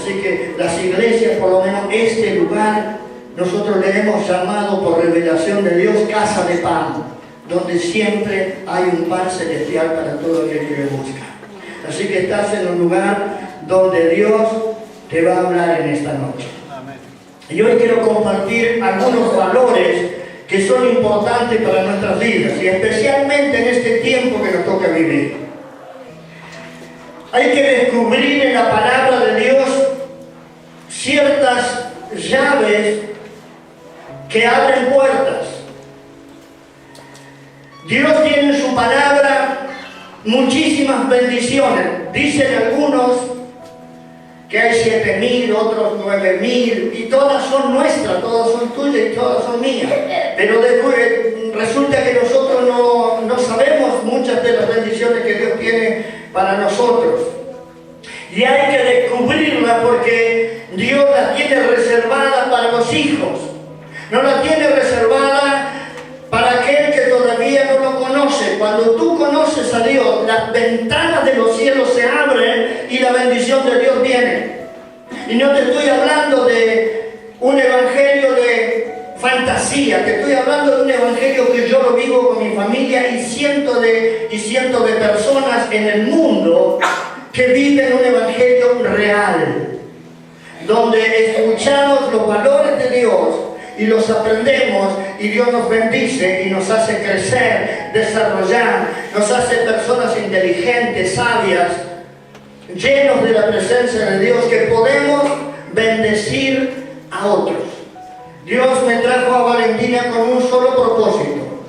Así que las iglesias, por lo menos este lugar, nosotros le hemos llamado por revelación de Dios casa de pan, donde siempre hay un pan celestial para todo aquel que le busca. Así que estás en un lugar donde Dios te va a hablar en esta noche. Y hoy quiero compartir algunos valores que son importantes para nuestras vidas y especialmente en este tiempo que nos toca vivir. Hay que descubrir en la palabra de Dios ciertas llaves que abren puertas. Dios tiene en su palabra muchísimas bendiciones. Dicen algunos que hay 7.000, otros 9.000, y todas son nuestras, todas son tuyas y todas son mías. Pero después resulta que nosotros no sabemos muchas de las bendiciones que Dios tiene para nosotros. Y hay que descubrirlas porque Dios las tiene reservadas para los hijos. No las tiene reservadas para aquel que todavía no lo conoce. Cuando tú conoces a Dios, las ventanas de los cielos se abren y la bendición de Dios viene. Y no te estoy hablando de un evangelio de fantasía, te estoy hablando de un evangelio que yo lo vivo con mi familia y cientos de personas en el mundo que viven un evangelio real, donde escuchamos los valores de Dios y los aprendemos y Dios nos bendice y nos hace crecer, desarrollar, nos hace personas inteligentes, sabias, llenos de la presencia de Dios, que podemos bendecir a otros. Dios me trajo a Valentina con un solo propósito.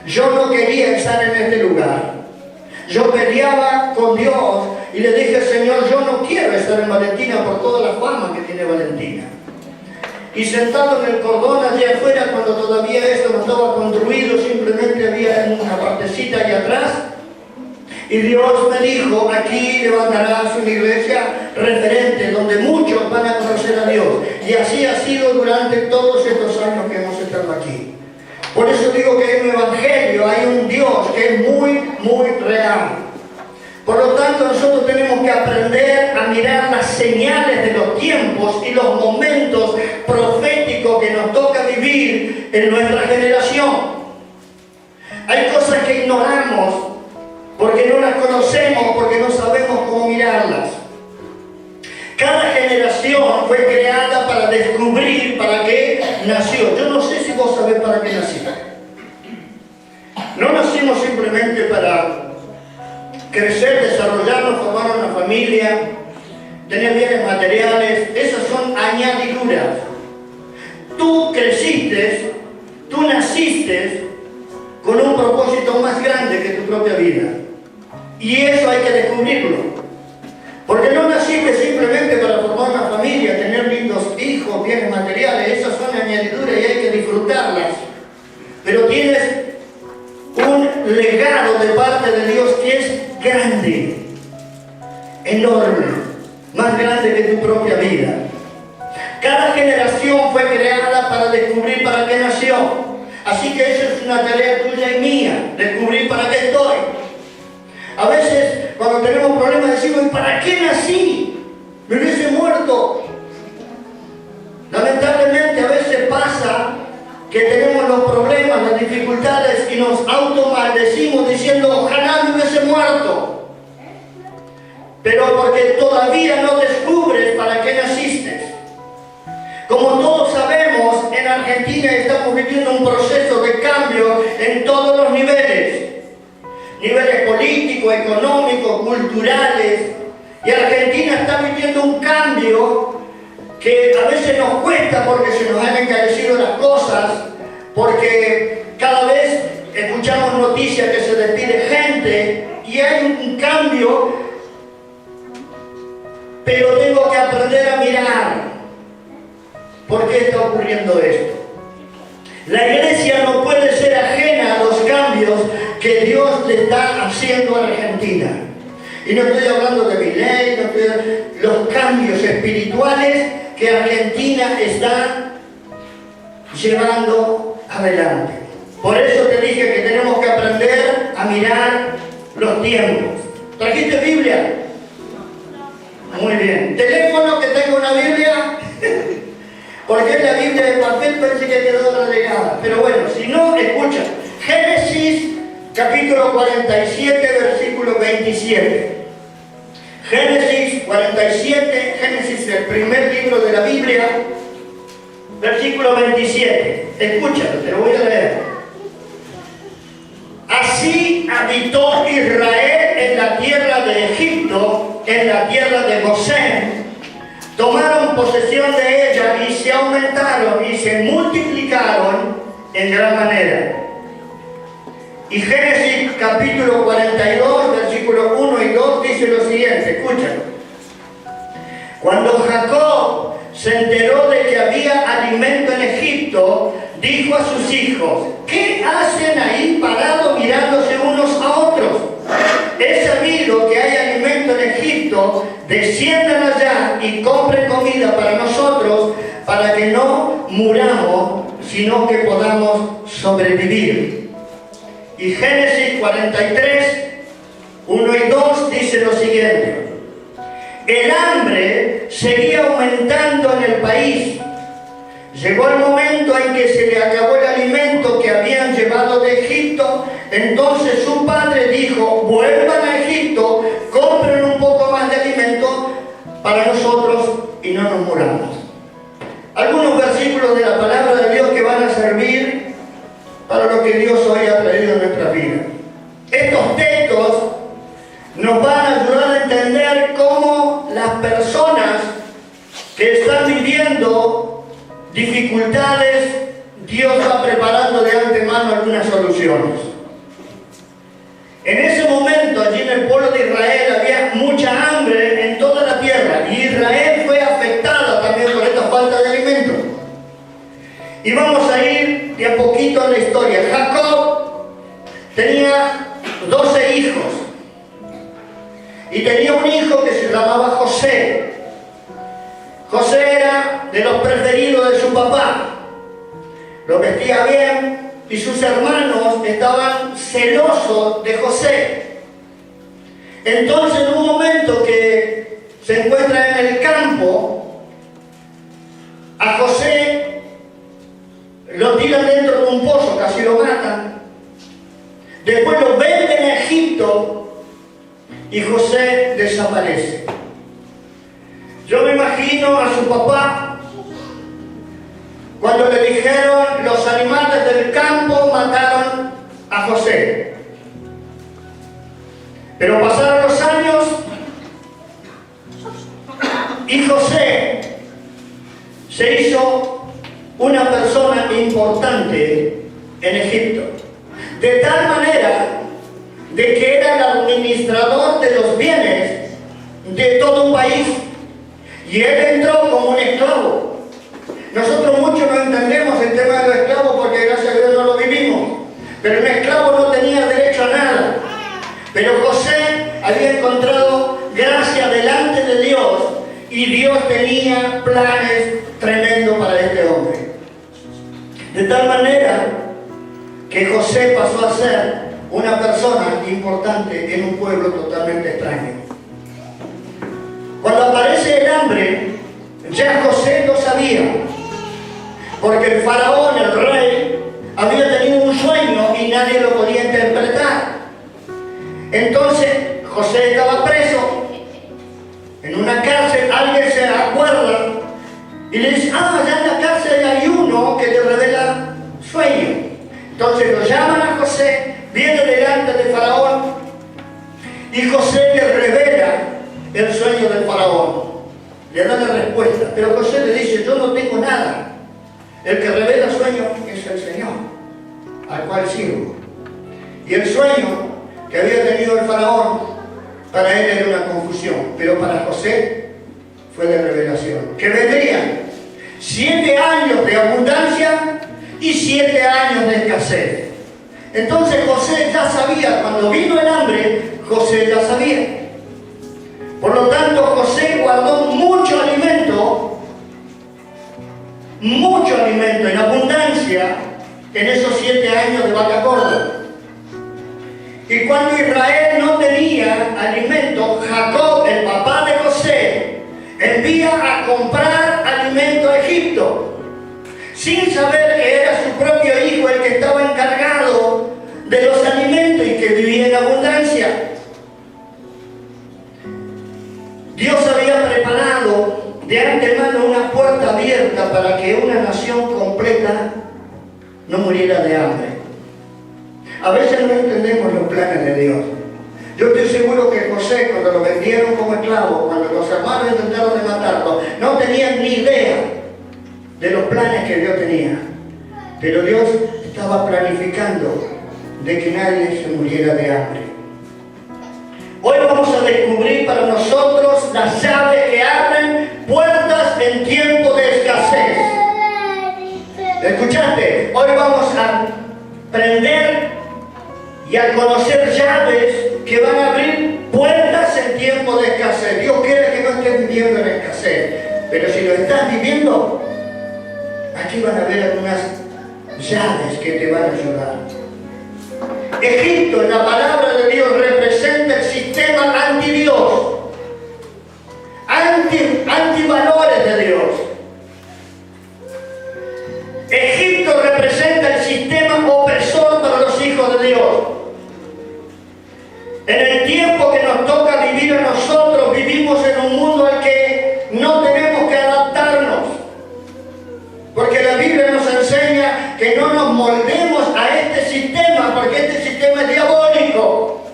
Yo no quería estar en este lugar. Yo peleaba con Dios y le dije, Señor, yo no quiero estar en Valentina por toda la fama que tiene Valentina. Y sentado en el cordón allí afuera, cuando todavía esto no estaba construido, simplemente había una partecita allá atrás, y Dios me dijo, aquí levantarás una iglesia referente, donde muchos van a conocer a Dios. Y así ha sido durante todos estos años que hemos estado aquí. Por eso digo que hay un evangelio, hay un Dios que es muy, muy real. Por lo tanto, nosotros tenemos que aprender a mirar las señales de los tiempos y los momentos proféticos que nos toca vivir en nuestra generación. Hay cosas que ignoramos porque no las conocemos, porque no sabemos cómo mirarlas. Cada generación fue creada para descubrir para qué nació. Yo no sé si vos sabés para qué nací. No nacimos simplemente para crecer, desarrollarnos, formar una familia, tener bienes materiales. Esas son añadiduras. Tú creciste, tú naciste con un propósito más grande que tu propia vida. Y eso hay que descubrirlo. Porque no naciste simplemente para formar una familia, tener lindos hijos, bienes materiales. Esas son añadiduras y hay que disfrutarlas. Pero tienes un legado de parte de Dios que es grande, enorme, más grande que tu propia vida. Cada generación fue creada para descubrir para qué nació. Así que esa es una tarea tuya y mía, descubrir para qué estoy. A veces, cuando tenemos problemas, decimos, ¿y para qué nací? Me hubiese muerto. Lamentablemente, a veces pasa que tenemos los problemas, las dificultades y nos automaldecimos diciendo, ojalá me hubiese muerto. Pero porque todavía no descubres para qué naciste. Como todos sabemos, en Argentina estamos viviendo un proceso de cambio en todos los niveles. Niveles políticos, económicos, culturales. Y Argentina está viviendo un cambio que a veces nos cuesta porque se nos han encarecido las cosas, porque cada vez escuchamos noticias que se despide gente y hay un cambio, pero tengo que aprender a mirar por qué está ocurriendo esto. La iglesia no puede ser ajena a los cambios que Dios le está haciendo a Argentina. Y no estoy hablando de Milei, no estoy hablando de los cambios espirituales que Argentina está llevando adelante. Por eso te dije que tenemos que aprender a mirar los tiempos. ¿Trajiste Biblia? Muy bien. Teléfono que la Biblia? Porque en la Biblia de papel parece que quedó relegada. Pero bueno, si no, escucha. Génesis capítulo 47, versículo 27. Génesis 47, Génesis, el primer libro de la Biblia, versículo 27. Escúchalo, te lo voy a leer. Así habitó Israel en la tierra de Egipto, en la tierra de Gosén. Tomaron posesión de ella y se aumentaron y se multiplicaron en gran manera. Y Génesis capítulo 42, versículos 1 y 2 dice lo siguiente, escúchalo. Cuando Jacob se enteró de que había alimento en Egipto, dijo a sus hijos: ¿qué hacen ahí parados mirándose unos a otros? He sabido que hay alimento en Egipto, desciendan allá y compren comida para nosotros, para que no muramos, sino que podamos sobrevivir. Y Génesis 43, 1 y 2 dice lo siguiente: el hambre seguía aumentando en el país. Llegó el momento en que se le acabó el alimento que habían llevado de Egipto. Entonces su padre dijo: vuelvan a Egipto, compren un poco más de alimento para nosotros y no nos muramos. Algunos versículos de la palabra de Dios que van a servir para lo que Dios hoy ha traído en nuestra vida. Estos textos nos van a ayudar a entender cómo las personas que están viviendo dificultades, Dios va preparando de antemano algunas soluciones. En ese momento, allí en el pueblo de Israel, había mucha hambre en toda la tierra, y Israel fue afectada también por esta falta de alimento. Y vamos a ir de a poquito en la historia. Jacob tenía 12 hijos, y tenía un hijo que se llamaba José. José era de los preferidos de su papá, lo vestía bien, y sus hermanos estaban celosos de José. Entonces, en un momento que se encuentra en el campo, a José lo tiran dentro de un pozo, casi lo matan. Después lo venden a Egipto y José desaparece. Yo me imagino a su papá cuando le dijeron: los animales del campo mataron a José. Pero pasaron los años y José se hizo una persona importante en Egipto, de tal manera de que era el administrador de los bienes de todo un país, y él entró como un esclavo. Nosotros muchos no entendemos el tema de los esclavos porque gracias a Dios no lo vivimos, pero un esclavo no tenía derecho a nada. Pero José había encontrado gracia delante de Dios, y Dios tenía planes tremendos para este hombre. De tal manera que José pasó a ser una persona importante en un pueblo totalmente extraño. Cuando aparece el hambre, ya José lo sabía, porque el faraón, el rey, había tenido un sueño y nadie lo podía interpretar. Entonces José estaba preso en una cárcel. Alguien se acuerda y le dice: ya en la cárcel hay uno que le revela sueños. Entonces lo llaman a José, viene delante de Faraón, y José le revela el sueño del Faraón, le da la respuesta. Pero José le dice: yo no tengo nada, el que revela sueños es el Señor, al cual sirvo. Y el sueño que había tenido el Faraón, para él era una confusión, pero para José fue de revelación. Que vendrían 7 años de abundancia y 7 años de escasez. Entonces José ya sabía, cuando vino el hambre, José ya sabía. Por lo tanto, José guardó mucho alimento en abundancia en esos 7 años de vaca gorda. Y cuando Israel no tenía alimento, Jacob, el papá de José, envía a comprar alimento a Egipto, sin saber que era su propio hijo el que estaba encargado de los alimentos y que vivía en abundancia. Dios había preparado de antemano una puerta abierta para que una nación completa no muriera de hambre. A veces no entendemos los planes de Dios. Yo estoy seguro que José, cuando lo vendieron como esclavo, cuando los hermanos intentaron de matarlo, no tenían ni idea de los planes que Dios tenía. Pero Dios estaba planificando de que nadie se muriera de hambre. Hoy vamos a descubrir para nosotros las llaves que abren puertas en tiempo de escasez. ¿Escuchaste? Hoy vamos a aprender y a conocer llaves que van a abrir puertas en tiempo de escasez. Dios quiere que no estés viviendo en escasez, pero si lo estás viviendo, aquí van a haber algunas llaves que te van a ayudar. Egipto, en la palabra de Dios, representa el sistema anti-Dios, anti-valores de Dios. Egipto representa el sistema opresor para los hijos de Dios. En el tiempo que nos toca vivir a nosotros, vivimos en un mundo al que no tenemos que adaptarnos. Porque la Biblia nos enseña que no nos moldemos a este sistema, porque este sistema es diabólico.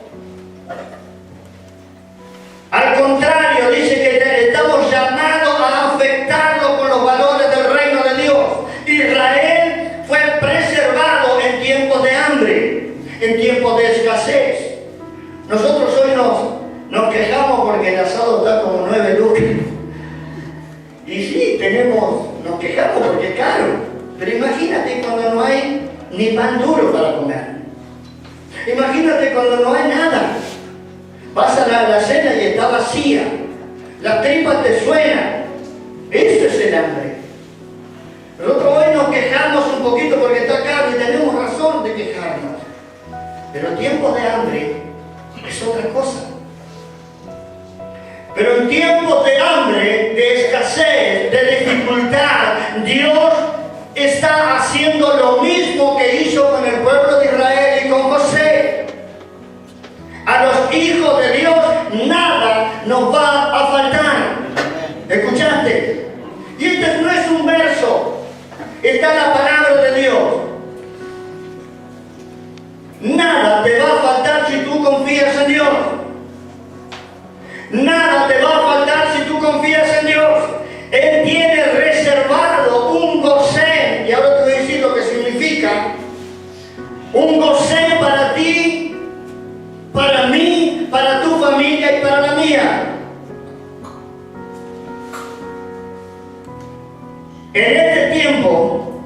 Al contrario, dice que estamos llamados a afectarnos con los valores del reino de Dios. Israel fue preservado en tiempos de hambre, en tiempos de escasez. Nosotros hoy nos quejamos porque el asado está como 9 lucas. Y sí, nos quejamos porque es caro. Pero imagínate cuando no hay ni pan duro para comer. Imagínate cuando no hay nada. Vas a la cena y está vacía. Las tripas te suenan. Eso es el hambre. Nosotros hoy nos quejamos un poquito porque está caro y tenemos razón de quejarnos. Pero tiempos de hambre es otra cosa. Pero en tiempos de hambre, de escasez, de dificultad, Dios está haciendo lo mismo que hizo con el pueblo de Israel y con José. A los hijos de Dios nada nos va a faltar. ¿Escuchaste? Y este no es un verso, está en la palabra de Dios. Nada te va a faltar si tú confías en Dios. Nada te va a faltar si tú confías en Dios. Él tiene reservado un gosén, y ahora te voy a decir lo que significa. Un gosén para ti, para mí, para tu familia y para la mía. En este tiempo,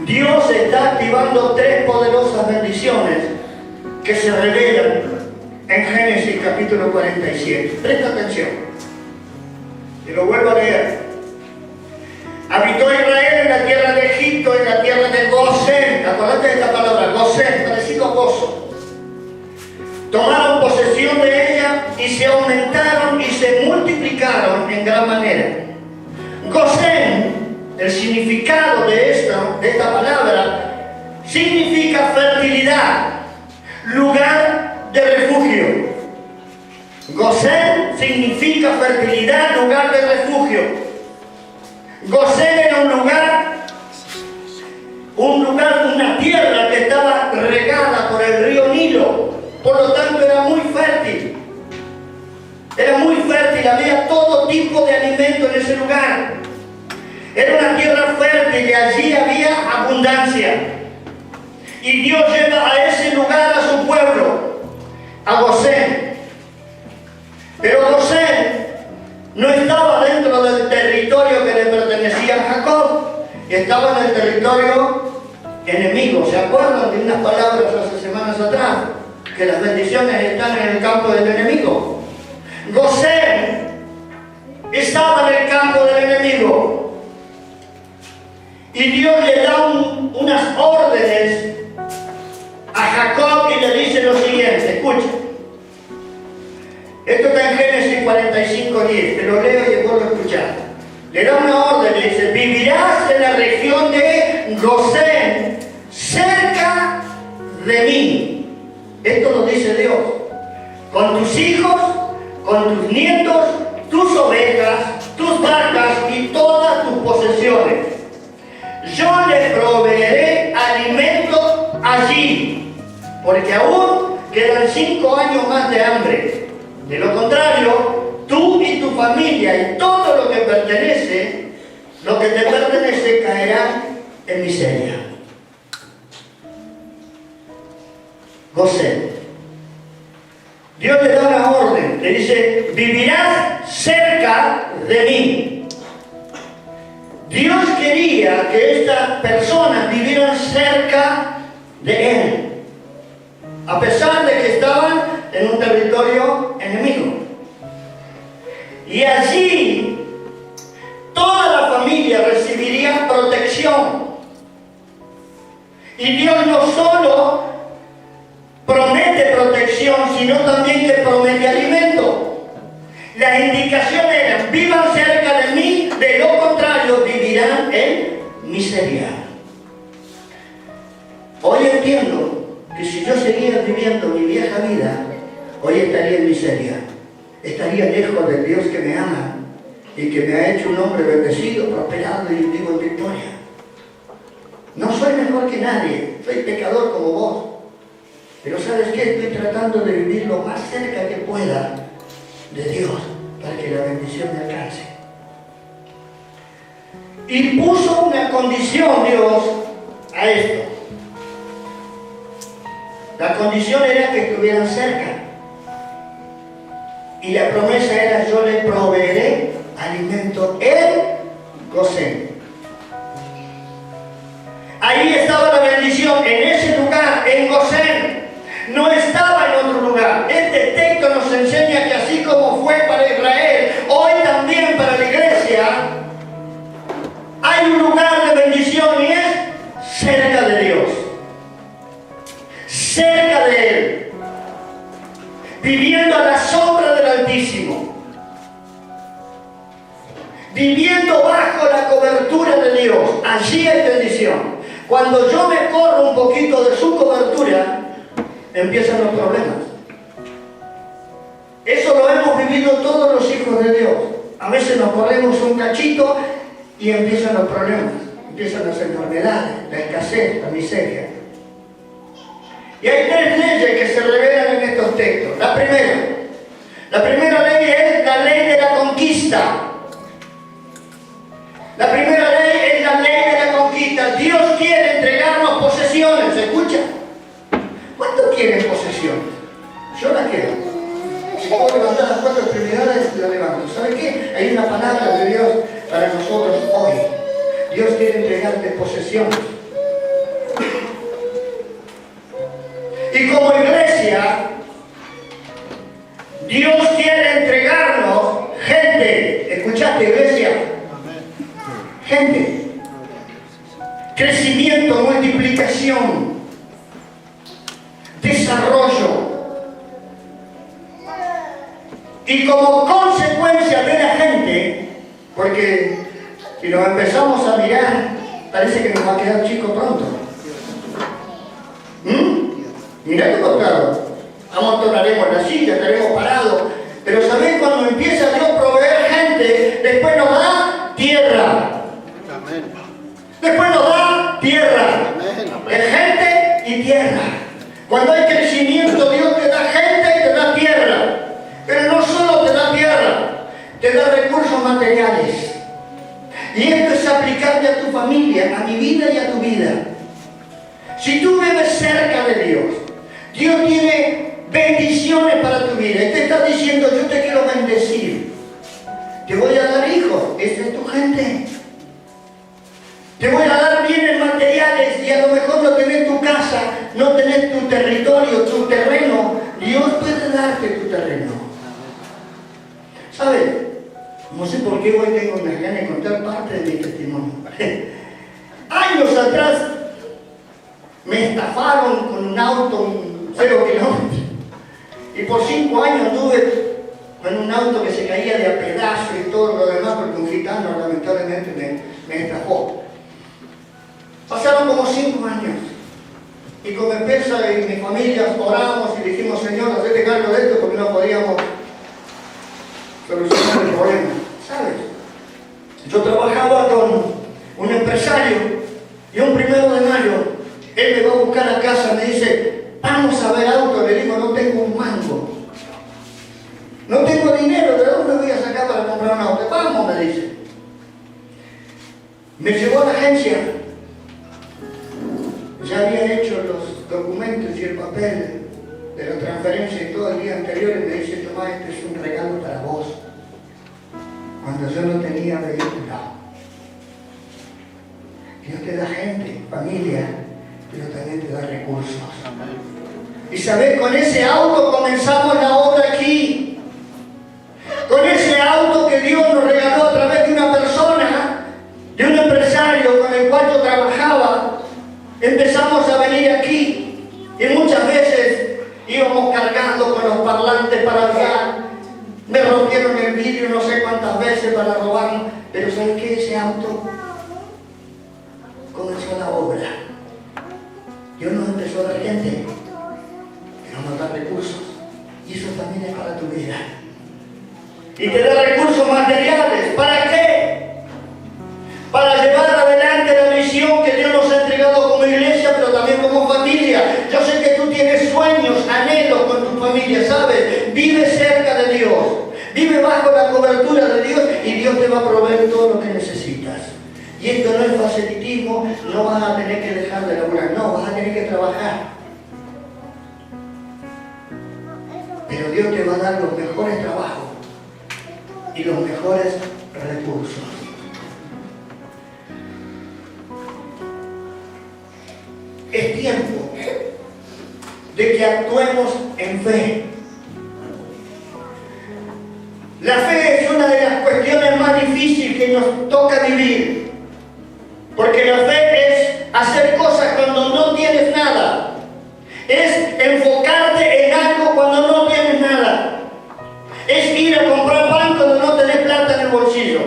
Dios está activando 3 poderosas bendiciones que se revelan en Génesis capítulo 47. Presta atención. Y lo vuelvo a leer. Habitó Israel en la tierra de Egipto, en la tierra de Gosén. Acordate de esta palabra, Gosén, parecido a gozo. Tomaron posesión de ella y se aumentaron y se multiplicaron en gran manera. Gosén, el significado de esta palabra, significa fertilidad, lugar de refugio. Gosén significa fertilidad, lugar de refugio. Gosén era una tierra que estaba regada por el río Nilo, por lo tanto era muy fértil. Era muy fértil, había todo tipo de alimento en ese lugar. Era una tierra fértil y allí había abundancia. Y Dios lleva a ese lugar a su pueblo, a Gosén. Pero Gosén no estaba dentro del territorio que le pertenecía a Jacob, estaba en el territorio enemigo. ¿Se acuerdan de unas palabras hace semanas atrás? Que las bendiciones están en el campo del enemigo. Gosén estaba en el campo del enemigo. Y Dios le da unas órdenes a Jacob y le dice lo siguiente, escucha. Esto está en Génesis 45:10, te lo leo y vuelvo a escuchar. Le da una orden, le dice, vivirás en la región de Gosén, cerca de mí. Esto lo dice Dios. Con tus hijos, con tus nietos, tus ovejas, tus vacas y todas tus posesiones. Yo les proveeré alimento allí, porque aún quedan 5 años más de hambre. De lo contrario, tú y tu familia y todo lo que te pertenece caerán en miseria. Gosén. Dios le da una orden, le dice, vivirás cerca de mí. Dios quería que estas personas vivieran cerca de Él, a pesar de que estaban en un territorio enemigo. Y allí toda la familia recibiría protección. Y Dios no solo promete protección, sino también que promete alimento. Las indicaciones eran, vivan cerca de mí, de lo contrario vivirán en miseria. Hoy entiendo que si yo seguía viviendo mi vieja vida, hoy estaría en miseria. Estaría lejos del Dios que me ama y que me ha hecho un hombre bendecido, prosperado y vivo en victoria. No soy mejor que nadie, soy pecador como vos. Pero ¿sabes qué? Estoy tratando de vivir lo más cerca que pueda de Dios para que la bendición me alcance. Y puso una condición Dios a esto. La condición era que estuvieran cerca. Y la promesa era, yo le proveeré alimento en Gosén. Ahí estaba la bendición, en ese lugar, en Gosén. No estaba en otro lugar. Este texto nos enseña que así como fue para Israel, hoy también para la iglesia, hay un lugar de bendición y es cerca de Dios. Cerca de Él. Viviendo a la sombra del Altísimo. Viviendo bajo la cobertura de Dios. Allí hay bendición. Cuando yo me corro un poquito de su cobertura, empiezan los problemas. Eso lo hemos vivido todos los hijos de Dios. A veces nos corremos un cachito y empiezan los problemas. Empiezan las enfermedades, la escasez, la miseria. Y hay 3 leyes que se revelan en estos textos. La primera ley es la ley de la conquista. La primera ley es la ley de la conquista. Dios quiere entregarnos posesiones. ¿Se escucha? ¿Cuántos quieren posesiones? Yo la quiero. Si puedo levantar las 4 extremidades, la levanto. ¿Sabe qué? Hay una palabra de Dios para nosotros hoy. Dios quiere entregarte posesiones. Y como iglesia, Dios quiere entregarnos gente. ¿Escuchaste, iglesia? Gente. Crecimiento, multiplicación, desarrollo. Y como consecuencia de la gente, porque si nos empezamos a mirar, parece que nos va a quedar chico pronto. Mirá tu costado. Amontonaremos la silla, estaremos parados. Pero ¿sabés? Cuando empieza Dios a proveer gente, después nos da tierra. Después nos da tierra. Es gente y tierra. Cuando hay crecimiento, Dios te da gente y te da tierra. Pero no solo te da tierra, te da recursos materiales. Y esto es aplicable a tu familia, a mi vida y a tu vida. Si tú vives cerca de Dios, Dios tiene bendiciones para tu vida. Y te está diciendo, yo te quiero bendecir. Te voy a dar hijos. Esta es tu gente. Te voy a dar bienes materiales y a lo mejor no tenés tu casa, no tenés tu territorio, tu terreno. Dios puede darte tu terreno. ¿Sabes? No sé por qué hoy tengo unas ganas de contar parte de mi testimonio. Años atrás me estafaron con un auto, 0 kilómetros. Y por 5 años anduve con un auto que se caía de a pedazos y todo lo demás, porque un gitano lamentablemente me estafó. Pasaron como 5 años. Y con mi esposa y mi familia oramos y dijimos, Señor, hazte cargo de esto porque no podíamos solucionar el problema. ¿Sabes? Yo trabajaba con un empresario y un 1 de mayo, él me va a buscar a casa, me dice, vamos a ver auto. Le digo, no tengo un mango. No tengo dinero, ¿de dónde voy a sacar para comprar un auto? Vamos, me dice. Me llevó a la agencia. Ya había hecho los documentos y el papel de la transferencia y todo el día anterior y me dice, Tomás, este es un regalo para vos. Cuando yo no tenía vehículo. Dios te da gente, familia, pero también te da recursos. Y sabes, con ese auto comenzamos la obra aquí. Con ese auto que Dios nos regaló a través de una persona, de un empresario con el cual yo trabajaba, empezamos a venir aquí. Y muchas veces íbamos cargando con los parlantes para hablar. Me rompieron el vidrio no sé cuántas veces para robarlo. Pero ¿sabes qué? Ese auto comenzó la obra. Dios nos empezó a dar gente, Dios nos da recursos. Y eso también es para tu vida. Y te da recursos materiales. ¿Para qué? Para llevar adelante la misión que Dios nos ha entregado como iglesia, pero también como familia. Yo sé que tú tienes sueños, anhelos con tu familia, ¿sabes? Vive cerca de Dios. Vive bajo la cobertura de Dios y Dios te va a proveer todo lo que necesitas. Y esto no es facilitismo, no vas a tener que dejar de laburar, no, vas a tener que trabajar. Pero Dios te va a dar los mejores trabajos y los mejores recursos. Es tiempo de que actuemos en fe. La fe es una de las cuestiones más difíciles que nos toca vivir. Porque la fe es hacer cosas cuando no tienes nada. Es enfocarte en algo cuando no tienes nada. Es ir a comprar pan cuando no tenés plata en el bolsillo.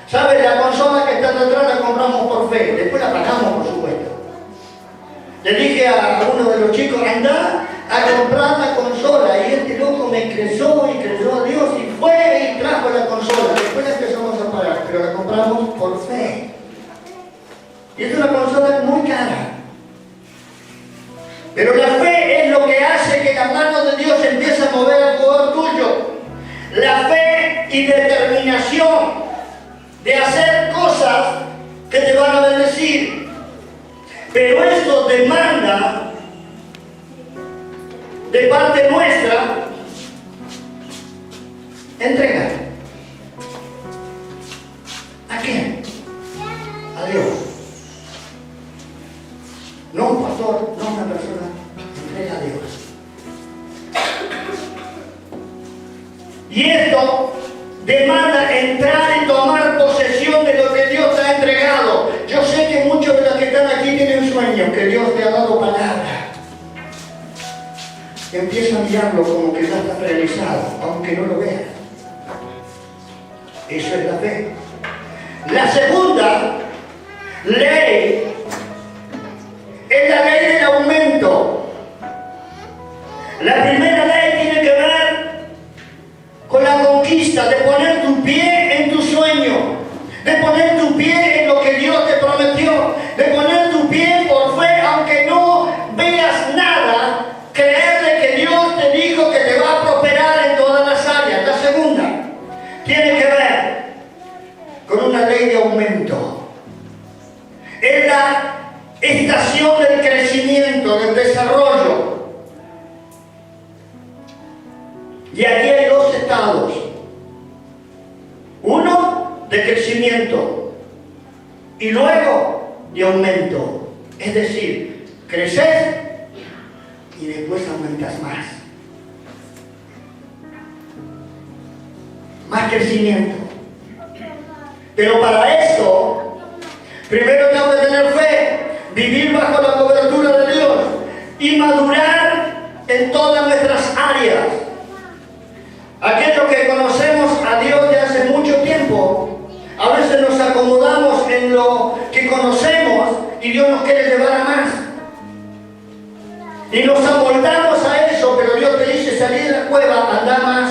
¿Sabes? La consola que está detrás la compramos por fe. Después la pagamos, por supuesto. Le dije a uno de los chicos, anda a comprar la consola. Y este loco me creyó y creyó a Dios y fue y trajo la consola. Después la empezamos a pagar, pero la compramos por fe. Y es una consola muy cara. Pero la fe es lo que hace que la mano de Dios empiece a mover alrededor tuyo. La fe y determinación de hacer cosas que te van a bendecir. Pero esto demanda de parte nuestra entrega. ¿A quién? A Dios. No un pastor, no una persona. Entrega a Dios. Y esto demanda entrar y tomar posesión de lo que Dios te ha entregado. Yo sé que muchos de los que están aquí tienen sueños, que Dios te ha dado palabra. Empieza a mirarlo como que ya está realizado, aunque no lo veas. Eso es la fe. La segunda ley es la ley del aumento. La primera ley tiene que ver con la conquista, de poner tu pie en tu sueño, de poner tu pie en lo que Dios te prometió, de poner tu pie por fe, aunque no veas nada, creerle que Dios te dijo que te va a prosperar en todas las áreas. La segunda tiene que ver con una ley de aumento. Es la estación del crecimiento, del desarrollo. Y aquí hay dos estados. Uno de crecimiento y luego de aumento. Es decir, creces y después aumentas más. Más crecimiento. Pero para esto, primero tengo que tener fe, vivir bajo la cobertura de Dios y madurar en todas nuestras áreas. Aquellos que conocemos a Dios de hace mucho tiempo, a veces nos acomodamos en lo que conocemos y Dios nos quiere llevar a más. Y nos amoldamos a eso, pero Dios te dice, salí de la cueva, anda más.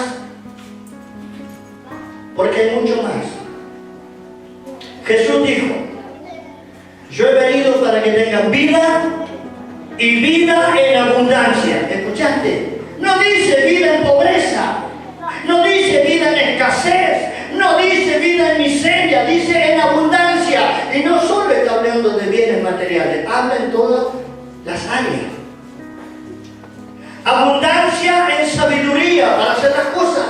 Porque hay mucho más. Jesús dijo, yo he venido para que tengan vida y vida en abundancia. ¿Escuchaste? No dice vida en pobreza, no dice vida en escasez, no dice vida en miseria, dice en abundancia. Y no solo está hablando de bienes materiales, habla en todas las áreas. Abundancia en sabiduría para hacer las cosas,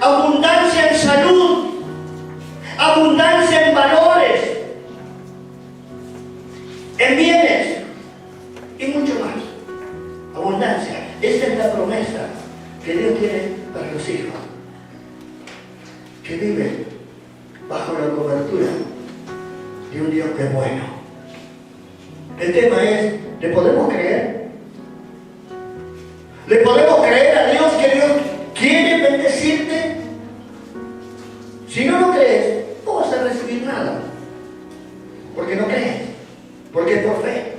abundancia en salud, abundancia en valores, en bienes y mucho más. Abundancia, esa es la promesa que Dios tiene para los hijos que viven bajo la cobertura de un Dios que es bueno. El tema es, ¿le podemos creer? ¿Le podemos creer a Dios que Dios quiere bendecirte? Si no lo crees, no vas a recibir nada. Porque no crees. Porque es por fe.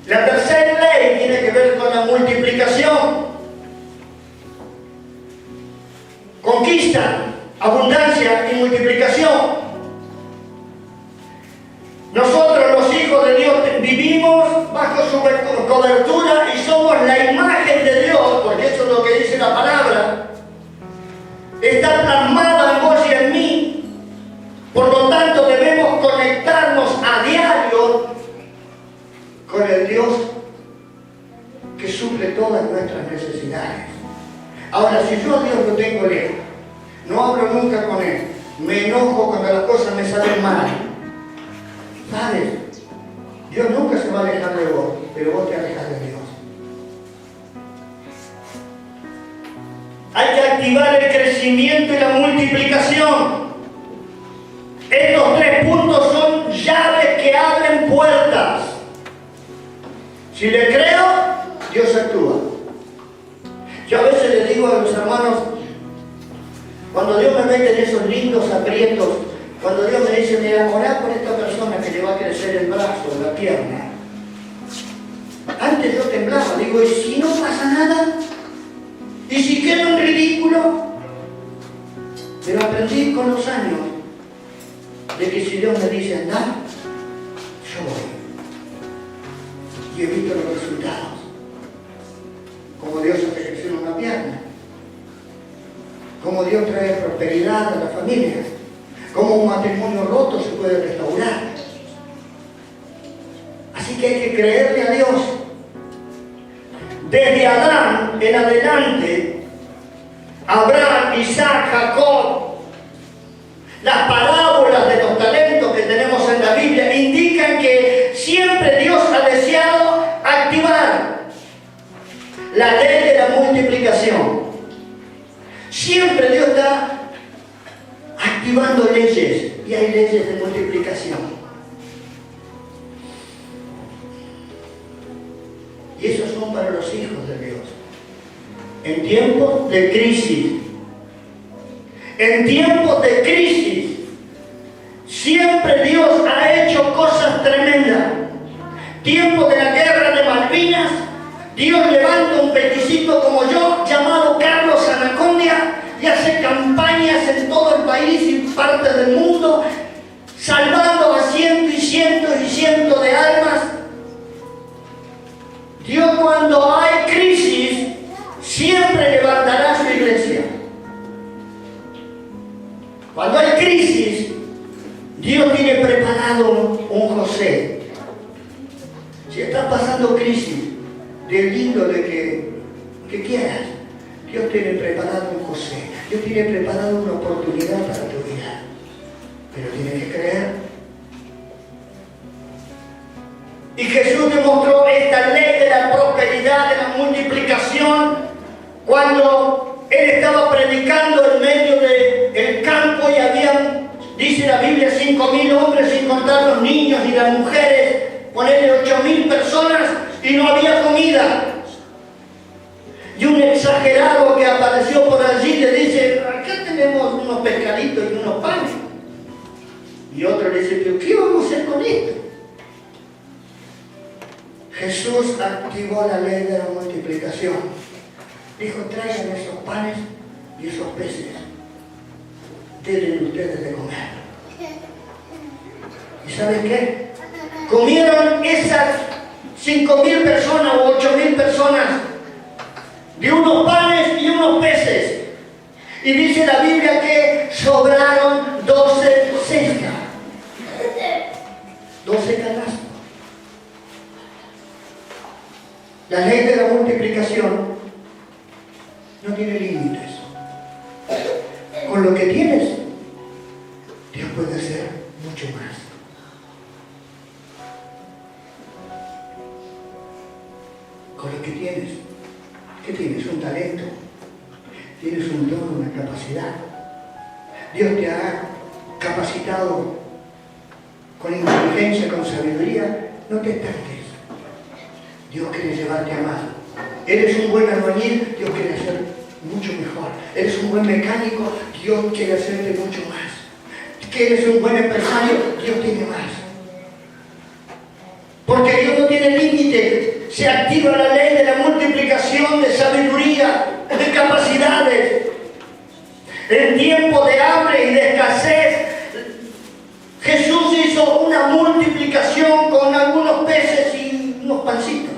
La tercera ley tiene que ver con la multiplicación. Conquista, abundancia y multiplicación. Nosotros los hijos de Dios vivimos bajo su cobertura y somos la imagen de Dios, porque eso es lo que dice la palabra. Está plasmada en vos y en mí. Por lo tanto debemos conectarnos a diario con el Dios que suple todas nuestras necesidades. Ahora, si yo a Dios lo tengo lejos, no hablo nunca con Él, me enojo cuando las cosas me salen mal, ¿sabes? Dios nunca se va a alejar de vos, pero vos te alejas de Dios. Hay que activar el crecimiento y la multiplicación. Estos tres puntos son llaves que abren puertas. Si le creo, Dios actúa. Yo a veces le digo a los hermanos, cuando Dios me mete en esos lindos aprietos, cuando Dios me dice, mira, orá por esta persona que le va a crecer el brazo, la pierna. Antes yo temblaba, digo, ¿y si no pasa nada? ¿Y si queda un ridículo? Pero aprendí con los años de que si Dios me dice andar, yo voy. Y he visto los resultados. Como Dios hace crecer una pierna. Como Dios trae prosperidad a la familia. Como un matrimonio roto se puede restaurar. Así que hay que creerle a Dios. Desde Adán en adelante, Abraham, Isaac, Jacob, las parábolas de los talentos que tenemos en la Biblia indican que siempre Dios ha deseado activar la ley de la multiplicación. Siempre Dios está activando leyes, y hay leyes de multiplicación. Y esos son para los hijos de Dios. En tiempos de crisis, en tiempos de crisis, siempre Dios ha hecho cosas tremendas. Tiempo de la guerra de Malvinas, Dios levanta un peticito como yo, llamado Carlos Anacondia, y hace campañas en todo el país y partes del mundo, salvando a cientos y cientos y cientos de almas. Dios, cuando hay crisis, siempre levantará su iglesia. Cuando hay crisis, Dios tiene preparado un José. Si estás pasando crisis del índole que quieras, Dios tiene preparado un José. Dios tiene preparado una oportunidad para tu vida. Pero tienes que creer. Y Jesús demostró esta ley de la prosperidad, de la multiplicación, cuando Él estaba predicando en medio del campo y habían, dice la Biblia, 5.000 hombres sin contar los niños y las mujeres, ponerle 8.000 personas y no había comida. Y un exagerado que apareció por allí le dice, acá tenemos unos pescaditos y unos panes. Y otro le dice, pero ¿qué vamos a hacer con esto? Jesús activó la ley de la multiplicación. Dijo, traigan esos panes y esos peces. Denle ustedes de comer. ¿Y saben qué? Comieron esas 5.000 personas o 8.000 personas de unos panes y unos peces. Y dice la Biblia que sobraron 12 cestas. 12 canastos. La ley de la multiplicación no tiene límites. Con lo que tienes, Dios puede hacer mucho más. Con lo que tienes. ¿Qué tienes? Un talento. Tienes un don, una capacidad. Dios te ha capacitado con inteligencia, con sabiduría. No te estanques. Dios quiere llevarte a más. Eres un buen albañil, Dios quiere hacer mucho mejor. Eres un buen mecánico, Dios quiere hacerte mucho más. Que eres un buen empresario, Dios tiene más. Porque Dios no tiene límite. Se activa la ley de la multiplicación de sabiduría, de capacidades. En tiempo de hambre y de escasez, Jesús hizo una multiplicación con algunos peces y unos pancitos.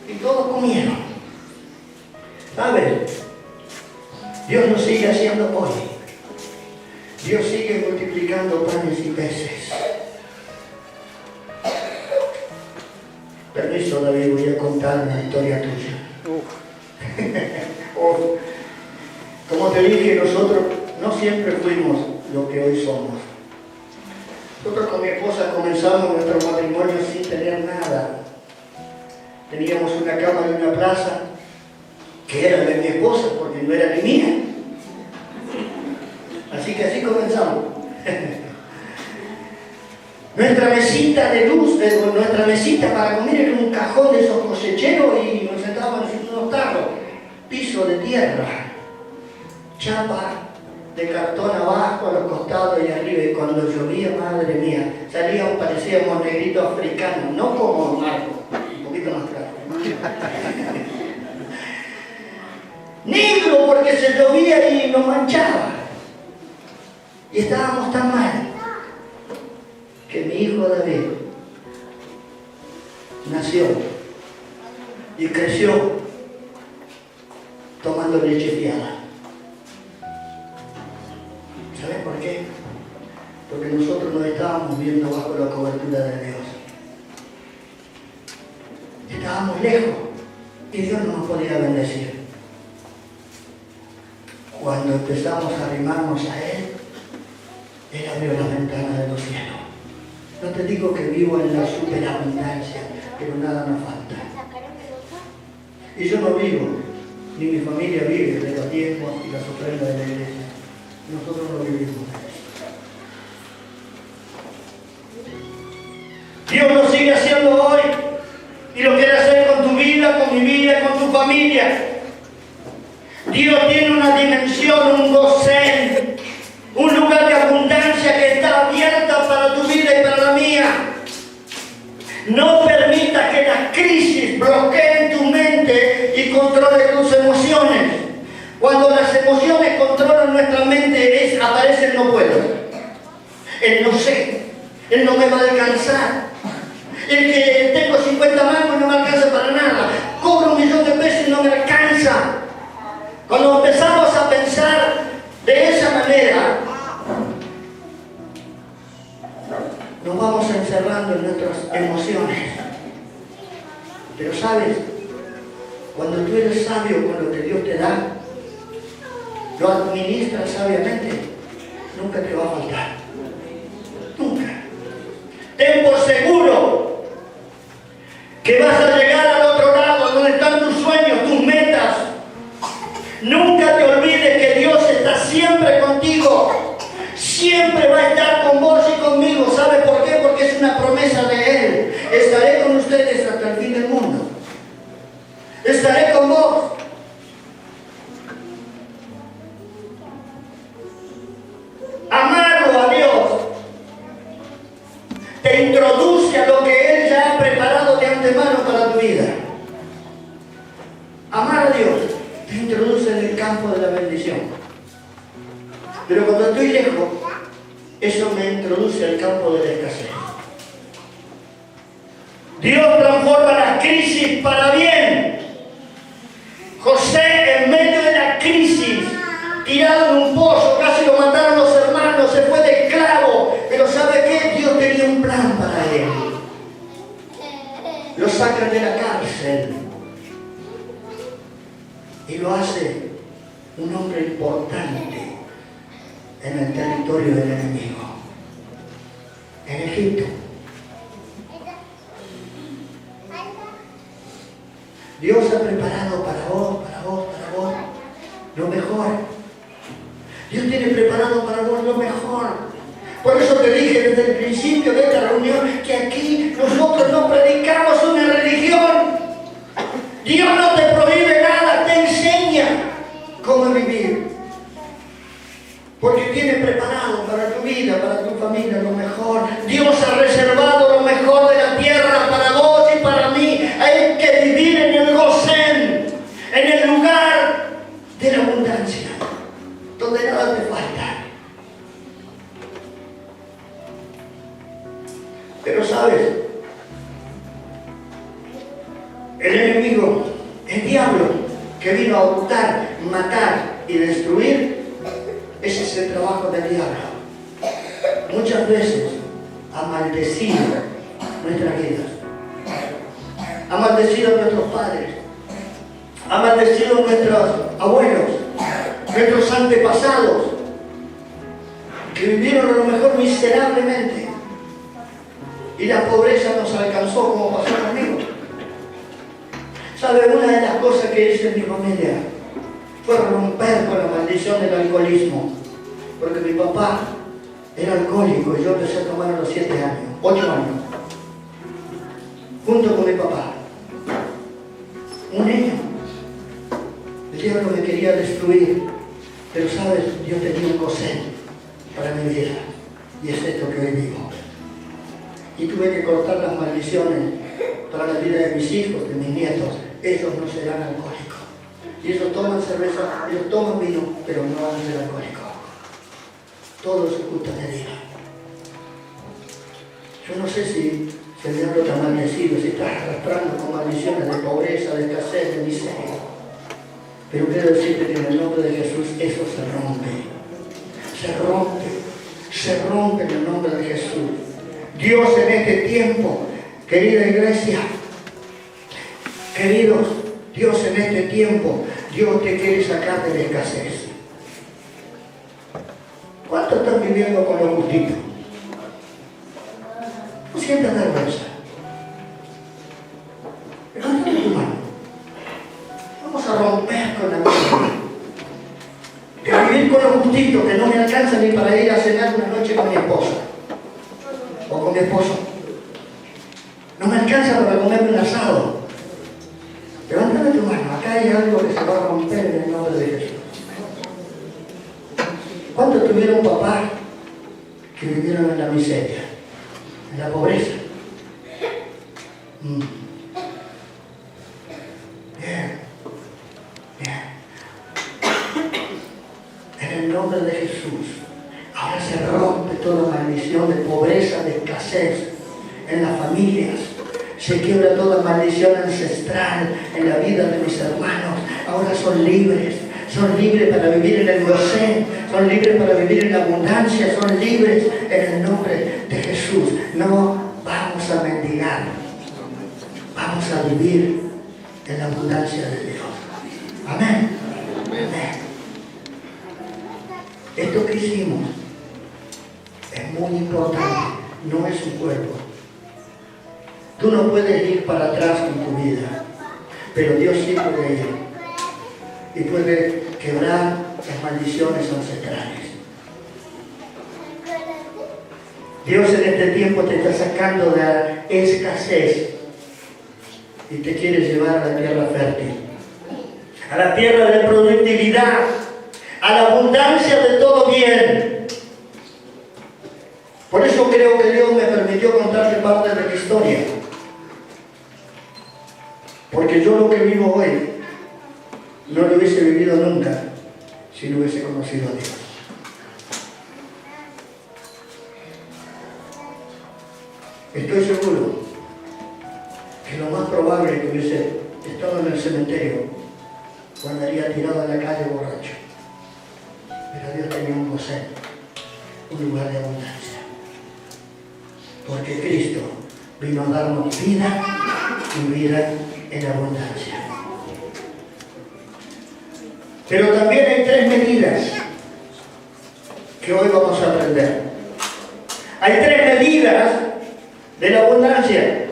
Y todos comieron. ¿Sabes? Dios lo sigue haciendo hoy. Dios sigue multiplicando panes y peces. Permiso, David, voy a contar una historia tuya. Como te dije, nosotros no siempre fuimos lo que hoy somos. Nosotros con mi esposa comenzamos nuestro matrimonio sin tener nada. Teníamos una cama y una plaza que era de mi esposa porque no era ni mía. Así que así comenzamos. Nuestra mesita de luz, nuestra mesita para comer era un cajón de esos cosecheros y nos sentábamos en unos tarros, piso de tierra, chapa de cartón abajo, a los costados y arriba, y cuando llovía, madre mía, salíamos, parecíamos negritos africanos, no como Marco, un poquito más claro. Negro porque se llovía y nos manchaba. Y estábamos tan mal que mi hijo David nació y creció tomando leche fiada. ¿Sabes por qué? Porque nosotros nos estábamos viendo bajo la cobertura de Dios. Estábamos lejos y Dios no nos podía bendecir. Cuando empezamos a arrimarnos a Él, Él abrió las ventanas de los cielos. No te digo que vivo en la superabundancia, pero nada nos falta. Y yo no vivo, ni mi familia vive de los diezmos y las ofrendas de la iglesia. Nosotros no vivimos de eso. Dios lo sigue haciendo hoy y lo quiere hacer con tu vida, con mi vida, con tu familia. Dios tiene una dimensión, un gosén, un lugar de abundancia que está abierta para tu vida y para la mía. No permitas que las crisis bloqueen tu mente y controlen tus emociones. Cuando las emociones controlan nuestra mente, aparece el no puedo, el no sé, el no me va a alcanzar, el que tengo 50 mangos y no me alcanza para nada, cobro 1.000.000 de pesos y no me alcanza. Cuando empezamos a pensar de esa manera, nos vamos encerrando en nuestras emociones. Pero sabes, cuando tú eres sabio con lo que Dios te da, lo administras sabiamente, nunca te va a faltar. Nunca. Ten por seguro que vas a llegar al otro lado donde están tus sueños, tus metas. Nunca te olvides que Dios está siempre contigo. Siempre va a estar con vos y conmigo. ¿Sabe por qué? Porque es una promesa de Él. Estaré con ustedes hasta el fin del mundo. Estaré con vos. vida. Amar a Dios te introduce en el campo de la bendición. Pero cuando estoy lejos, eso me introduce al campo de la escasez. Dios transforma las crisis para bien. José, en medio de la crisis, tirado en un pozo, casi lo mataron los hermanos, se fue de esclavo. Pero ¿sabe qué? Dios tenía un plan para él. Lo sacan de la cárcel y lo hace un hombre importante en el territorio del enemigo, en Egipto. Dios ha preparado para vos lo mejor. Dios tiene preparado para vos lo mejor. Por eso te dije desde el principio de esta reunión que aquí nosotros no predicamos una religión. Dios no te prohíbe nada, te enseña cómo vivir. Porque tiene preparado para tu vida, para tu familia lo mejor. Dios ha reservado lo mejor de la tierra para vos y para mí. Hay que vivir en el Gosén, en el lugar de la abundancia, donde nada te falta. Pero sabes, el enemigo, el diablo, que vino a hurtar, matar y destruir, ese es el trabajo del diablo. Muchas veces ha maldecido nuestras vidas, ha maldecido a nuestros padres, ha maldecido a nuestros abuelos, nuestros antepasados, que vivieron a lo mejor miserablemente. Y la pobreza nos alcanzó como pasó conmigo. ¿Sabe? Una de las cosas que hice en mi familia fue romper con la maldición del alcoholismo. Porque mi papá era alcohólico y yo empecé a tomar a los 7 años, 8 años. Junto con mi papá. Un niño. El diablo me quería destruir. Pero sabes, Dios tenía un Gosén para mi vida. Y es esto que hoy vivo. Y tuve que cortar las maldiciones para la vida de mis hijos, de mis nietos. Ellos no serán alcohólicos. Y ellos toman cerveza, ellos toman vino, pero no van a ser alcohólicos. Todo es culpa de Dios. Yo no sé si el diablo está maldecido, si está arrastrando con maldiciones de pobreza, de escasez, de miseria. Pero quiero decirte que en el nombre de Jesús eso se rompe. Se rompe en el nombre de Jesús. Dios en este tiempo, querida iglesia, queridos, Dios en este tiempo, Dios te quiere sacar de la escasez. ¿Cuántos están viviendo con lo justito? No sientas vergüenza. Levántate tu mano. Vamos a romper con la vida. De vivir con lo justito, que no me alcanza ni para ir a cenar una noche con mi esposa. O con mi esposo. No me alcanza para comerme un asado. Levántame tu mano. Acá hay algo que se va a romper en el nombre de Jesús. ¿Cuántos tuvieron papás que vivieron en la miseria, en la pobreza? Bien. En el nombre de Jesús. Ahora se rompe toda maldición de pobreza, de escasez en las familias. Se quiebra toda maldición ancestral en la vida de mis hermanos. Ahora son libres. Son libres para vivir en el Gosén. Son libres para vivir en la abundancia. Son libres en el nombre de Jesús. No vamos a mendigar. Vamos a vivir en la abundancia de Dios. Amén. Amén. Esto que hicimos es muy importante, no es un juego. Tú no puedes ir para atrás con tu vida, pero Dios sí puede ir y puede quebrar las maldiciones ancestrales. Dios en este tiempo te está sacando de la escasez y te quiere llevar a la tierra fértil, a la tierra de productividad, a la abundancia de todo bien. Por eso creo que Dios me permitió contarte parte de la historia. Porque yo lo que vivo hoy no lo hubiese vivido nunca si no hubiese conocido a Dios. Estoy seguro que lo más probable es que hubiese estado en el cementerio o andaría tirado en la calle borracho. Pero Dios tenía un gozén, un lugar de abundancia. Porque Cristo vino a darnos vida y vida en abundancia. Pero también hay 3 medidas que hoy vamos a aprender. Hay 3 medidas de la abundancia.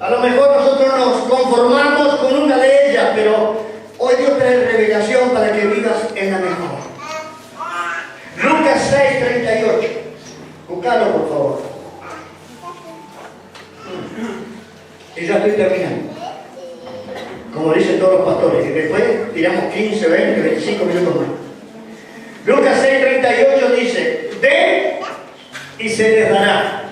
A lo mejor nosotros nos conformamos con una de ellas, pero hoy Dios trae revelación para que vivas en la mejor. Lucas 6:38. Búscalo, por favor. Y ya estoy terminando. Como dicen todos los pastores, y después tiramos 15, 20, 25 minutos más. Lucas 6:38 dice: den y se les dará.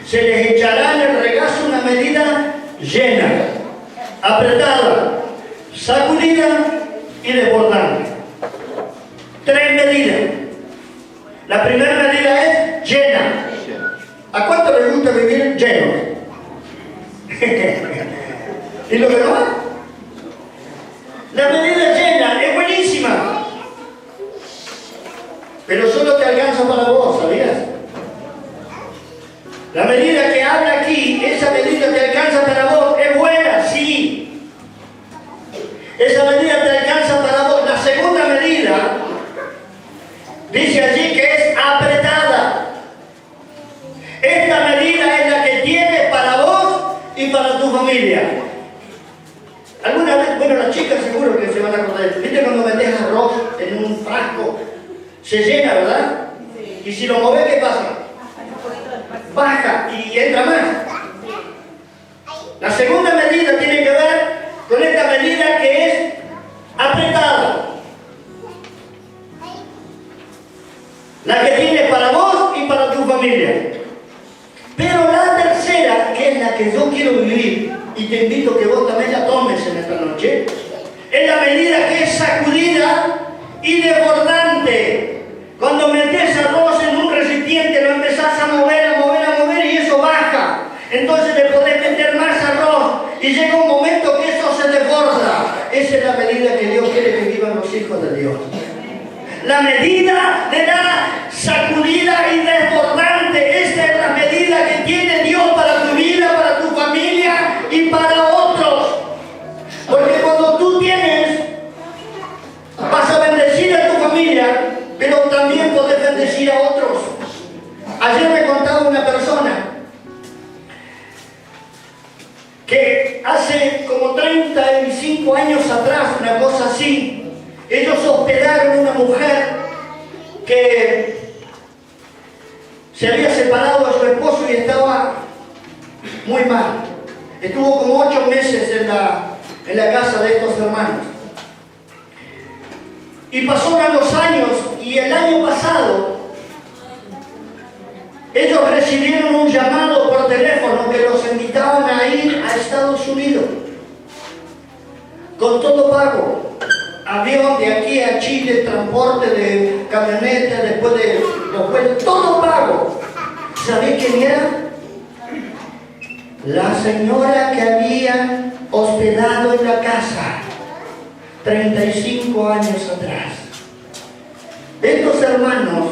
Se les echará en el regazo una medida llena, apretada, sacudida y desbordante. 3 medidas. La primera medida es llena. ¿A cuánto les gusta vivir llenos? ¿Y lo que no? La medida llena es buenísima, pero solo te alcanza para vos, ¿sabías? La medida que habla aquí, esa medida te alcanza para vos, es buena, sí. Esa medida te alcanza para vos. La segunda medida dice allí que es apretada. Esta medida es la que tienes para vos y para tu familia. Alguna vez, bueno, las chicas seguro que se van a acordar. ¿Viste cuando metes arroz en un frasco? Se llena, ¿verdad? Y si lo mueves, ¿qué pasa? Baja y entra más. La segunda medida tiene que ver con esta medida que es apretada. La que tienes para vos y para tu familia. Pero la tercera, que es la que yo quiero vivir, y te invito a que vos también la tomes en esta noche, es la medida que es sacudida y desbordante. Cuando metes arroz en un recipiente, lo empezás a mover y eso baja. Entonces le podés meter más arroz y llega un momento que eso se desborda. Esa es la medida que Dios quiere que vivan los hijos de Dios. La medida de la sacudida y desbordante. Esta es la medida que tiene Dios para tu vida, para tu familia y para otros. Porque cuando tú tienes, vas a bendecir a tu familia, pero también podés bendecir a otros. Ayer me contaba una persona que hace como 35 años atrás, una cosa así, ellos hospedaron a una mujer que se había separado de su esposo y estaba muy mal. Estuvo como 8 meses en la casa de estos hermanos. Y pasaron los años y el año pasado ellos recibieron un llamado por teléfono que los invitaban a ir a Estados Unidos con todo pago. Avión de aquí a Chile, transporte de camioneta, después de los vuelos, todo pago. ¿Sabés quién era? La señora que había hospedado en la casa 35 años atrás. Estos hermanos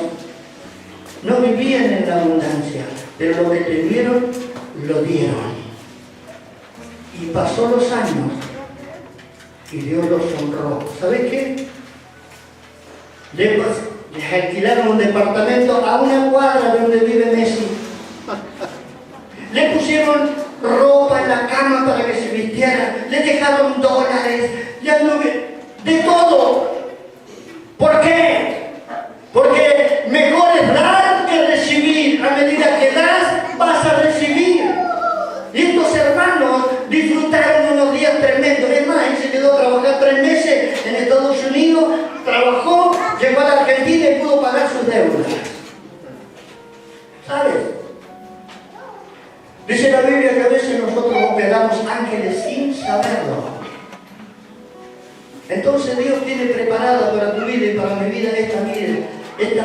no vivían en la abundancia, pero lo que tuvieron, lo dieron. Y pasó los años y Dios los honró. ¿Sabes qué? Les alquilaron un departamento a una cuadra de donde vive Messi. Le pusieron ropa en la cama para que se vistiera, le dejaron dólares, de todo. ¿Por qué? Porque mejor es dar que recibir. A medida que das, vas a recibir. Y estos hermanos disfrutaron unos días tremendos. Es más, él se quedó a trabajar 3 meses en Estados Unidos, trabajó, llegó a la Argentina y pudo pagar sus deudas. ¿Sabes? Dice la la Biblia que a veces nosotros operamos ángeles sin saberlo. Entonces Dios tiene preparada para tu vida y para mi vida esta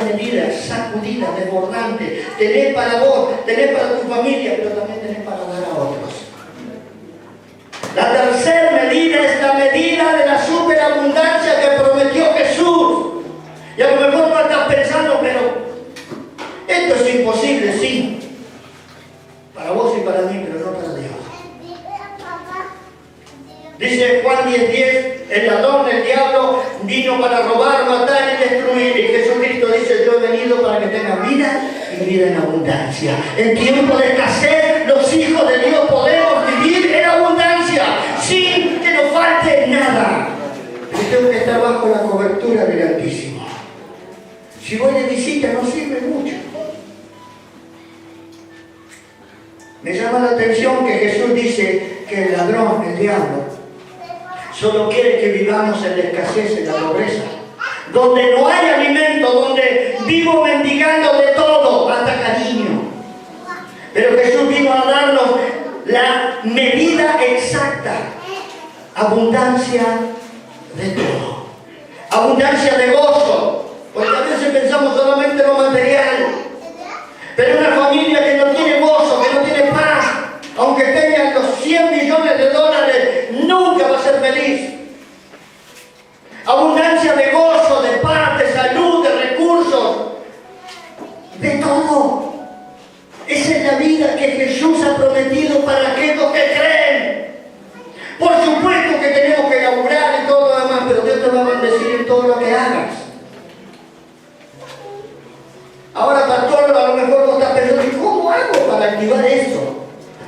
medida sacudida, desbordante. Tenés para vos, tenés para tu familia, pero también tenés para dar a otros. La tercera medida es la medida de la superabundancia que prometió Jesús. Y a lo mejor no estás pensando, pero esto es imposible, sí. Para vos y para mí, pero no para Dios. Dice Juan 10:10, el ladrón, el diablo, vino para robar, matar y destruir. Y Jesucristo dice, yo he venido para que tengan vida y vida en abundancia. En tiempo de escasez, los hijos de Dios podemos vivir en abundancia, sin que nos falte nada. Yo tengo que estar bajo la cobertura del Altísimo. Si voy de visita no sirve mucho. Me llama la atención que Jesús dice que el ladrón, el diablo, solo quiere que vivamos en la escasez, en la pobreza, donde no hay alimento, donde vivo mendigando de todo, hasta cariño. Pero Jesús vino a darnos la medida exacta, abundancia de todo, abundancia de gozo, porque a veces pensamos solamente en lo material, pero una familia que no tiene gozo, que no tiene paz, aunque tenga los 100 millones de dólares, nunca va a ser feliz. Abundancia de gozo, de paz, de salud, de recursos, de todo. Esa es la vida que Jesús ha prometido para aquellos que creen. Por supuesto que tenemos que laburar y todo lo demás, pero Dios te va a bendecir en todo lo que hagas. Ahora, pastor, a lo mejor vos estás pensando, ¿y cómo hago para activar eso?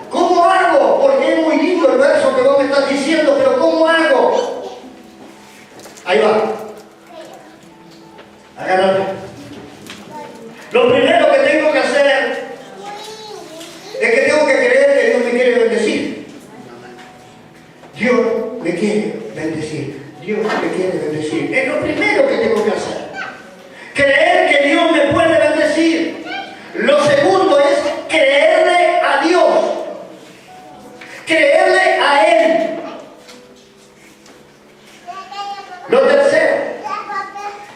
¿Cómo hago? Porque es muy lindo el verso que vos me estás diciendo, pero ¿cómo hago? Ahí va. Agárrate. Lo primero que tengo que hacer es que tengo que creer que Dios me quiere bendecir. Dios me quiere bendecir. Dios me quiere bendecir. Es lo primero que tengo que hacer. Creer que Dios me puede bendecir. Lo segundo es creerle a Dios. Creerle a Él. Lo tercero,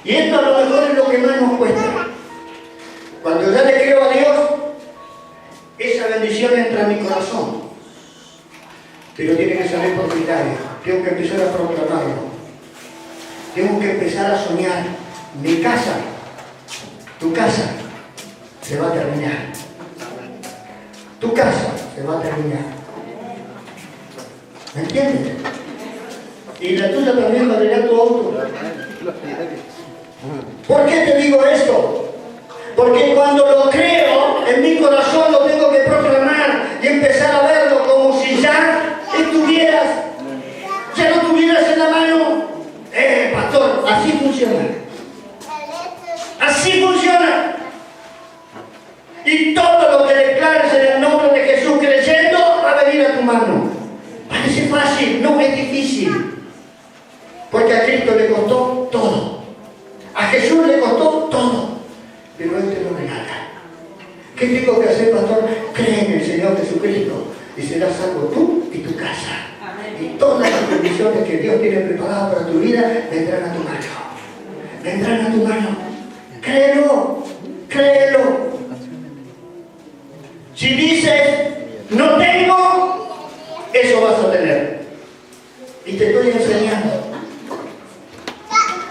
y esto a lo mejor es lo que más nos cuesta. Cuando ya le creo a Dios, esa bendición entra en mi corazón. Pero tiene que salir por criterio. Tengo que empezar a proclamarlo. Tengo que empezar a soñar. Mi casa, tu casa, se va a terminar. Tu casa se va a terminar. ¿Me entiendes? Y la tuya también valerá tu auto. ¿Por qué te digo esto? Porque cuando lo creo, en mi corazón lo tengo que proclamar y empezar a verlo como si ya estuvieras, ya lo tuvieras en la mano. Pastor, así funciona. Así funciona. Y todo lo que declares en el nombre de Jesús creyendo va a venir a tu mano. Parece fácil, no es difícil. Porque a Cristo le costó todo. A Jesús le costó todo. Pero Él te lo regala. ¿Qué tengo que hacer, pastor? Cree en el Señor Jesucristo y serás salvo tú y tu casa. Y todas las bendiciones que Dios tiene preparadas para tu vida vendrán a tu mano. Vendrán a tu mano. Créelo. Créelo. Si dices, no tengo, eso vas a tener. Y te estoy enseñando.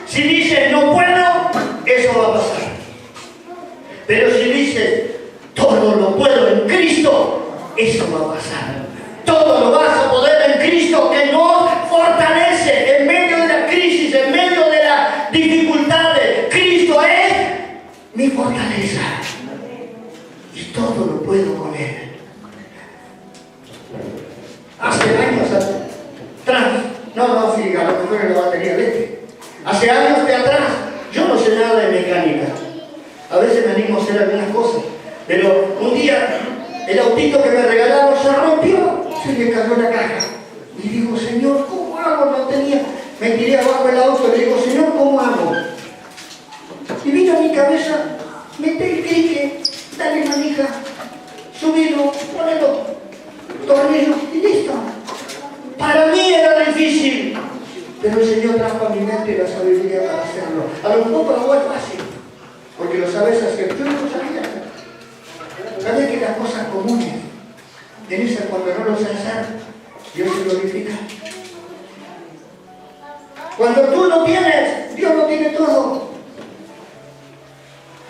Si dices, no puedo, eso va a pasar. Pero si dices, todo lo puedo en Cristo, eso va a pasar. Todo lo vas a poder en Cristo, que nos fortalece en medio de la crisis, en medio de las dificultades. Cristo es mi fortaleza. Y todo lo puedo con Él. Hace años atrás, no, sí, a lo mejor en la batería de este. Hace años de atrás, yo no sé nada de mecánica. A veces me animo a hacer algunas cosas. Pero un día, el autito que me regalaron se rompió, se le cayó la caja. Y digo, Señor, ¿cómo hago? No tenía. Me tiré abajo del auto y le digo, Señor, ¿cómo hago? Y vino a mi cabeza, mete el crique, dale manija, subilo, ponelo. tornillo y listo. Para mí era difícil, pero el Señor trajo a mi mente la sabiduría para hacerlo. A lo mejor para vos es fácil, porque lo sabes hacer. Yo no lo sabía. Sabes que las cosas comunes, Denise, cuando no lo sé hacer, Dios se glorifica. Cuando tú lo tienes, Dios lo tiene todo.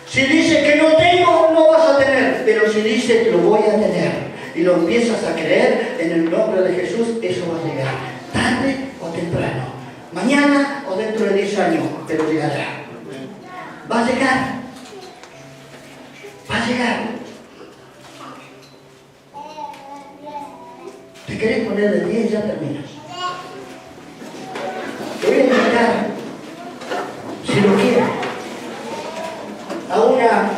Si dice que no tengo, no vas a tener. Pero si dice que lo voy a tener y lo empiezas a creer en el nombre de Jesús, eso va a llegar. Tarde o temprano. Mañana o dentro de 10 años, pero llegará. Va a llegar. Va a llegar. ¿Te querés poner de pie? Ya terminas. Te voy a invitar, si lo quieres, a una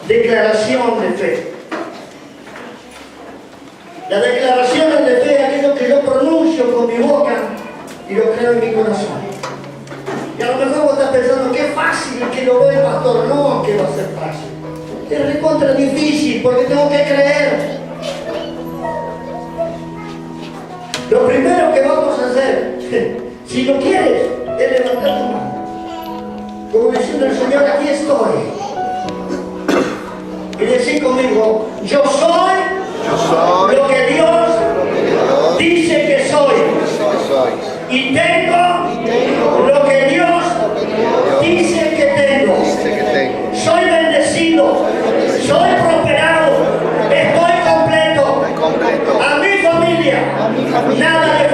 declaración de fe. La declaración de fe es aquello que yo pronuncio con mi boca y lo creo en mi corazón. Y a lo mejor vos estás pensando, qué fácil que lo ve el pastor. No, que va a ser fácil. Es recontra difícil porque tengo que creer. Lo primero que vamos a hacer, si lo quieres, es levantar tu mano. Como diciendo el Señor, aquí estoy. Y decir conmigo, yo soy lo que Dios dice que soy. Y tengo lo que Dios dice que tengo. Soy bendecido. Soy prosperado. Estoy completo. A mi familia nada le